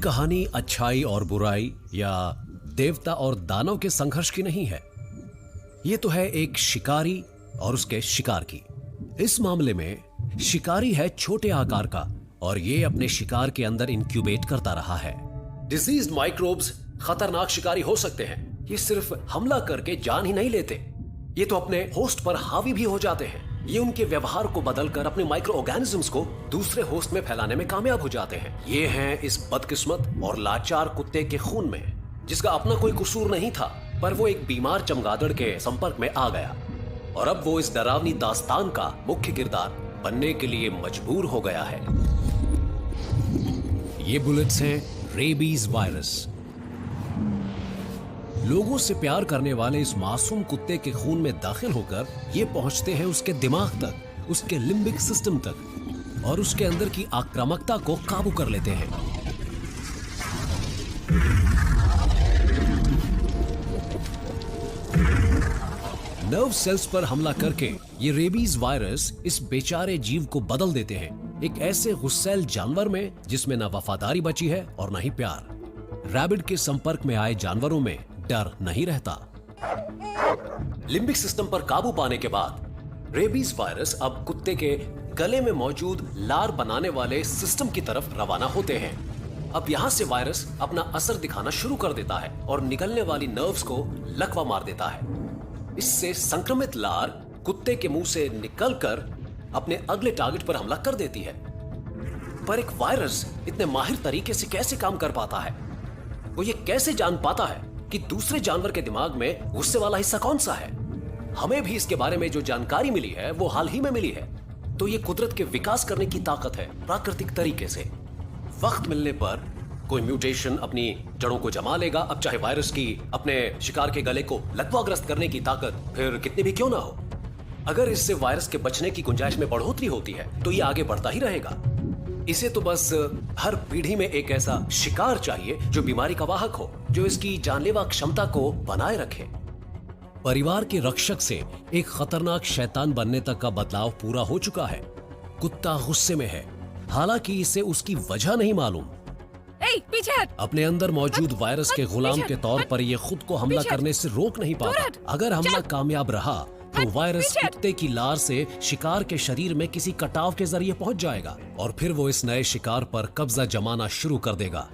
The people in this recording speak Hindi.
कहानी अच्छाई और बुराई या देवता और दानव के संघर्ष की नहीं है। ये तो है एक शिकारी और उसके शिकार की। इस मामले में शिकारी है छोटे आकार का और ये अपने शिकार के अंदर इंक्यूबेट करता रहा है। डिजीज माइक्रोब्स खतरनाक शिकारी हो सकते हैं। ये सिर्फ हमला करके जान ही नहीं लेते, ये तो अपने होस्ट पर हावी भी हो जाते हैं। ये उनके व्यवहार को बदलकर अपने माइक्रो ऑर्गेनिजम्स को दूसरे होस्ट में फैलाने में कामयाब हो जाते हैं। ये हैं इस बदकिस्मत और लाचार कुत्ते के खून में, जिसका अपना कोई कसूर नहीं था, पर वो एक बीमार चमगादड़ के संपर्क में आ गया और अब वो इस डरावनी दास्तान का मुख्य किरदार बनने के लिए मजबूर हो गया है। ये बुलेट्स हैं रेबीज वायरस। लोगों से प्यार करने वाले इस मासूम कुत्ते के खून में दाखिल होकर ये पहुंचते हैं उसके दिमाग तक, उसके लिम्बिक सिस्टम तक और उसके अंदर की आक्रामकता को काबू कर लेते हैं। नर्व सेल्स पर हमला करके ये रेबीज वायरस इस बेचारे जीव को बदल देते हैं एक ऐसे गुस्सैल जानवर में जिसमें ना वफादारी बची है और ना ही प्यार। रैबिट के संपर्क में आए जानवरों में डर नहीं रहता। लिम्बिक सिस्टम पर काबू पाने के बाद रेबीज वायरस अब कुत्ते के गले में मौजूद लार बनाने वाले सिस्टम की तरफ रवाना होते हैं। अब यहां से वायरस अपना असर दिखाना शुरू कर देता है और निकलने वाली नर्व्स को लकवा मार देता है। इससे संक्रमित लार कुत्ते के मुंह से निकलकर अपने अगले टारगेट पर हमला कर देती है। पर एक वायरस इतने माहिर तरीके से कैसे काम कर पाता है? वो ये कैसे जान पाता है कि दूसरे जानवर के दिमाग में गुस्से वाला हिस्सा कौन सा है? हमें भी इसके बारे में जो जानकारी मिली है वो हाल ही में मिली है। तो ये कुदरत के विकास करने की ताकत है प्राकृतिक तरीके से। वक्त मिलने पर कोई म्यूटेशन अपनी जड़ों को जमा लेगा। अब चाहे वायरस की अपने शिकार के गले को लकवाग्रस्त करने की ताकत फिर कितनी भी क्यों ना हो, अगर इससे वायरस के बचने की गुंजाइश में बढ़ोतरी होती है तो ये आगे बढ़ता ही रहेगा। इसे तो बस हर पीढ़ी में एक ऐसा शिकार चाहिए जो बीमारी का वाहक हो, जो इसकी जानलेवा क्षमता को बनाए रखे। परिवार के रक्षक से एक खतरनाक शैतान बनने तक का बदलाव पूरा हो चुका है। कुत्ता गुस्से में है, हालांकि इसे उसकी वजह नहीं मालूम। पीछे हट। अपने अंदर मौजूद वायरस के गुलाम के तौर पर ये खुद को हमला करने से रोक नहीं पाता। अगर हमला कामयाब रहा तो वायरस कुत्ते की लार से शिकार के शरीर में किसी कटाव के जरिए पहुंच जाएगा और फिर वो इस नए शिकार पर कब्जा जमाना शुरू कर देगा।